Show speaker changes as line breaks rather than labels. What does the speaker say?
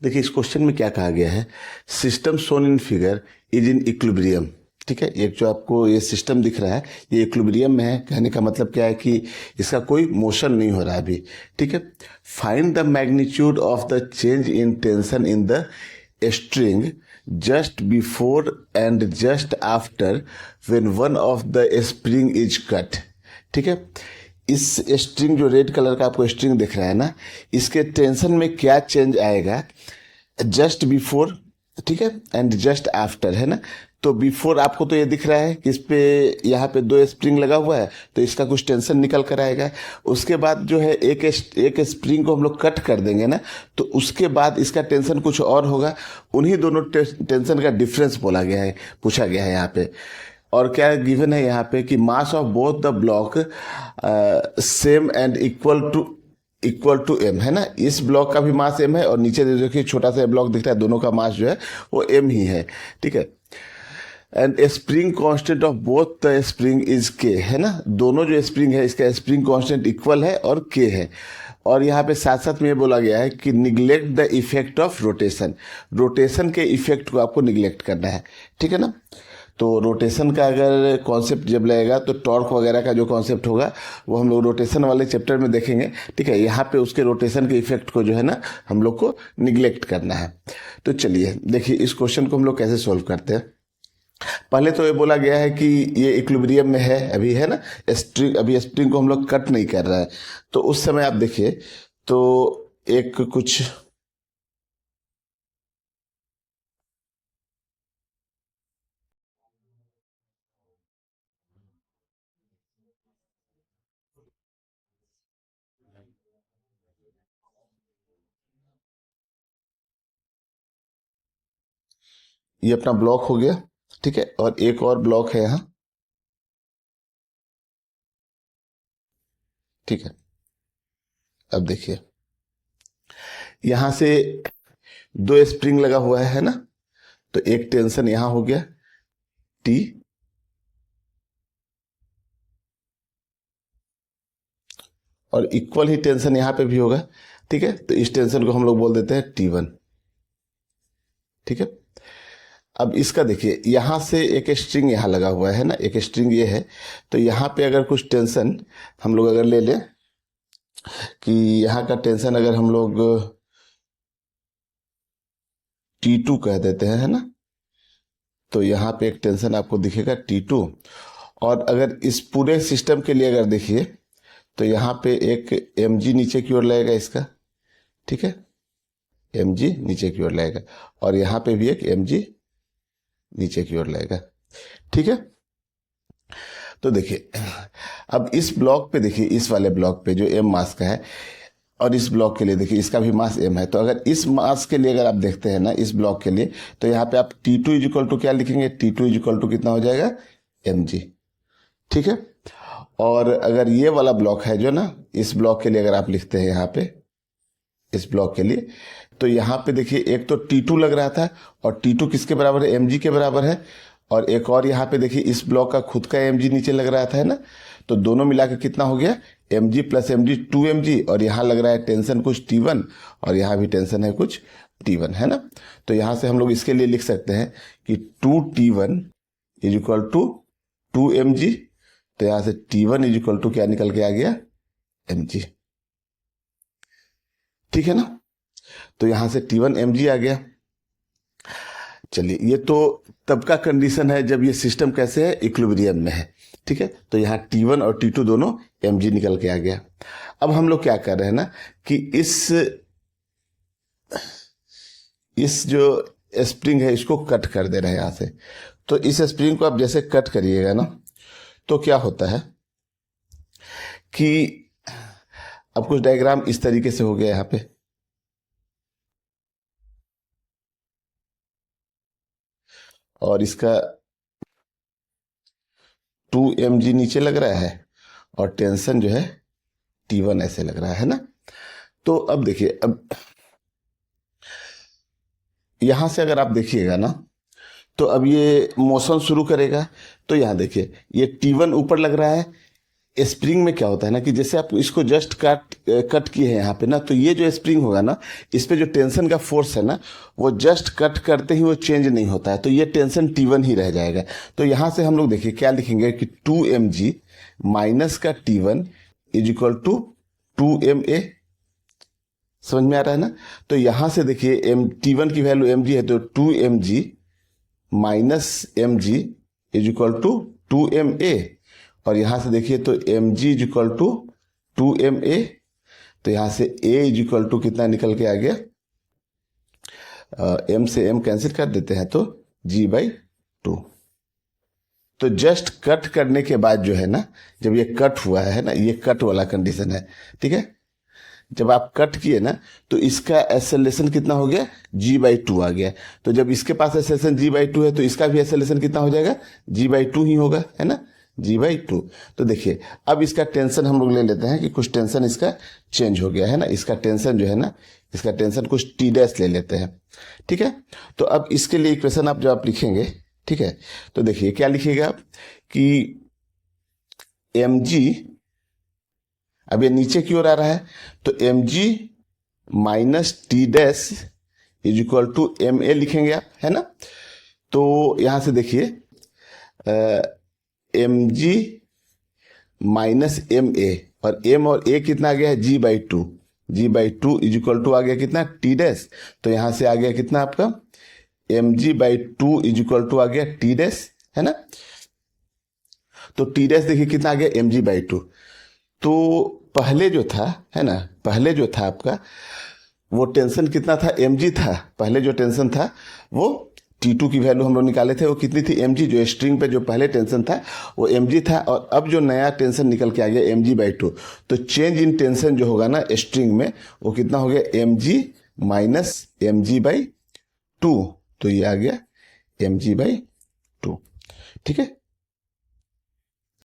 देखिए इस क्वेश्चन में क्या कहा गया है, system shown in figure is in equilibrium. ठीक है, एक जो आपको ये सिस्टम दिख रहा है ये इक्विलिब्रियम में है। कहने का मतलब क्या है कि इसका कोई मोशन नहीं हो रहा है अभी। ठीक है, find the magnitude of the change in tension in the string just before and just after when one of the spring is cut. ठीक है, इस स्ट्रिंग जो रेड कलर का आपको स्ट्रिंग दिख रहा है ना, इसके टेंशन में क्या चेंज आएगा जस्ट बिफोर, ठीक है, एंड जस्ट आफ्टर, है ना। तो बिफोर आपको तो ये दिख रहा है कि इस पे यहाँ पे दो स्प्रिंग लगा हुआ है तो इसका कुछ टेंशन निकल कर आएगा। उसके बाद जो है एक स्प्रिंग को हम लोग कट कर देंगे ना, तो उसके बाद इसका टेंशन कुछ और होगा। उन्हीं दोनों टेंशन का डिफरेंस बोला गया है, पूछा गया है यहाँ पे। और क्या गिवन है यहाँ पे कि mass of both the block same and equal to m, है ना। इस ब्लॉक का भी मास एम है और नीचे देखिए छोटा सा ब्लॉक दिख रहा है, दोनों का मास जो है वो एम ही है। ठीक है, and spring constant of both the spring is के, है ना। दोनों जो स्प्रिंग है इसका स्प्रिंग कांस्टेंट इक्वल है और के है। और यहाँ पे साथ साथ में ये बोला गया है कि neglect the effect of rotation, rotation के इफेक्ट को आपको निग्लेक्ट करना है। ठीक है ना, तो रोटेशन का अगर कॉन्सेप्ट जब लगेगा तो टॉर्क वगैरह का जो कॉन्सेप्ट होगा वो हम लोग रोटेशन वाले चैप्टर में देखेंगे। ठीक है, यहाँ पे उसके रोटेशन के इफेक्ट को जो है ना हम लोग को निग्लेक्ट करना है। तो चलिए देखिए इस क्वेश्चन को हम लोग कैसे सोल्व करते हैं। पहले तो ये बोला गया है कि ये इक्विलिब्रियम में है अभी, है ना। स्ट्रिंग, अभी स्प्रिंग को हम लोग कट नहीं कर रहा है। तो उस समय आप देखिए तो एक कुछ ये अपना ब्लॉक हो गया। ठीक है, और एक और ब्लॉक है यहाँ। ठीक है, अब देखिए यहां से दो स्प्रिंग लगा हुआ है ना, तो एक टेंशन यहां हो गया टी, और इक्वल ही टेंशन यहां पे भी होगा। ठीक है, तो इस टेंशन को हम लोग बोल देते हैं T1। ठीक है, अब इसका देखिए यहां से एक स्ट्रिंग यहां लगा हुआ है ना, एक स्ट्रिंग ये है। तो यहां पे अगर कुछ टेंशन हम लोग अगर ले लें कि यहां का टेंशन अगर हम लोग T2 कह देते हैं, है ना। तो यहाँ पे एक टेंशन आपको दिखेगा T2। और अगर इस पूरे सिस्टम के लिए अगर देखिए तो यहाँ पे एक mg नीचे की ओर लगेगा इसका। ठीक है, mg नीचे की ओर लगेगा और यहाँ पे भी एक mg नीचे की ओर लगेगा। ठीक है, तो देखिए अब इस ब्लॉक पे देखिए, इस वाले ब्लॉक पे जो m मास का है, और इस ब्लॉक के लिए देखिए इसका भी मास m है। तो अगर इस मास के लिए अगर आप देखते हैं ना इस ब्लॉक के लिए, तो यहाँ पे आप T2 इज इक्वल टू क्या लिखेंगे, T2 इज इक्वल टू कितना हो जाएगा mg। ठीक है, और अगर ये वाला ब्लॉक है जो ना, इस ब्लॉक के लिए अगर आप लिखते हैं यहाँ पे इस ब्लॉक के लिए, तो यहाँ पे देखिए एक तो T2 लग रहा था और T2 किसके बराबर है, mg के बराबर है। और एक और यहाँ पे देखिए इस ब्लॉक का खुद का mg नीचे लग रहा था, है ना। तो दोनों मिला के कितना हो गया, mg प्लस mg 2mg, और यहाँ लग रहा है टेंशन कुछ T1 और यहाँ भी टेंशन है कुछ T1, है ना। तो यहाँ से हम लोग इसके लिए लिख सकते हैं कि 2T1 is equal to 2mg। तो यहाँ से T1 इज इक्वल टू क्या निकल के आ गया, mg। ठीक है ना, तो यहां से T1 mg आ गया। चलिए ये तो तब का कंडीशन है जब ये सिस्टम कैसे है, इक्विलिब्रियम में है। ठीक है, तो यहाँ T1 और T2 दोनों mg निकल के आ गया। अब हम लोग क्या कर रहे हैं ना कि इस जो स्प्रिंग है इसको कट कर दे रहे हैं यहां से। तो इस स्प्रिंग को आप जैसे कट करिएगा ना, तो क्या होता है कि अब कुछ डायग्राम इस तरीके से हो गया यहाँ पे। और इसका 2mg नीचे लग रहा है और टेंशन जो है T1 ऐसे लग रहा है ना। तो अब देखिए, अब यहां से अगर आप देखिएगा ना, तो अब ये मोशन शुरू करेगा। तो यहां देखिए ये T1 ऊपर लग रहा है, स्प्रिंग में क्या होता है ना कि जैसे आप इसको जस्ट कट किए हैं यहाँ पे ना, तो ये जो स्प्रिंग होगा ना, इस पे जो टेंशन का फोर्स है ना, वो जस्ट कट करते ही वो चेंज नहीं होता है, तो ये टेंशन T1 ही रह जाएगा। तो यहाँ से हम लोग देखिए क्या लिखेंगे कि 2mg माइनस का T1 is equal to 2ma। समझ में आ रहा है ना? तो यहां से देखिए T1 की वैल्यू mg है, तो 2mg minus mg is equal to 2ma। और यहां से देखिए तो mg is equal to 2ma, तो यहां से a इज इक्वल टू कितना निकल के आ गया, m से m कैंसिल कर देते हैं तो g/2। तो जस्ट कट करने के बाद जो है ना, जब ये कट हुआ है ना, ये कट वाला कंडीशन है, ठीक है। जब आप कट किए ना तो इसका एक्सेलरेशन कितना हो गया, g/2 आ गया। तो जब इसके पास एक्सेलरेशन g/2 है तो इसका भी एक्सेलरेशन कितना हो जाएगा, g/2 ही होगा, है ना, g/2। तो देखिए अब इसका टेंशन हम लोग ले लेते हैं कि कुछ टेंशन इसका चेंज हो गया है ना, इसका टेंशन जो है ना, इसका टेंशन कुछ T' ले लेते हैं, ठीक है। तो अब इसके लिए इक्वेशन आप जब आप लिखेंगे, ठीक है, तो देखिए क्या लिखिएगा आप कि mg, अब ये नीचे की ओर आ रहा है, तो mg minus T' is equal to ma लिखेंगे आप, है ना। तो यहां से देखिए mg माइनस ma, और m और a कितना आ गया है, g/2, g/2 is equal to आ गया कितना, T'। तो यहां से आ गया कितना आपका mg/2 इज इक्वल टू आ गया T', है ना। तो T' देखिए कितना आ गया, mg/2। तो पहले जो था, है ना, पहले जो था आपका वो टेंशन कितना था, mg था। पहले जो टेंशन था वो T2 की वैल्यू हम लोग निकाले थे, वो कितनी थी, mg। जो स्ट्रिंग पे जो पहले टेंशन था वो mg था, और अब जो नया टेंशन निकल के आ गया mg/2। तो चेंज इन टेंशन जो होगा ना स्ट्रिंग में, वो कितना हो गया, mg माइनस mg/2। तो ये आ गया mg/2, ठीक है।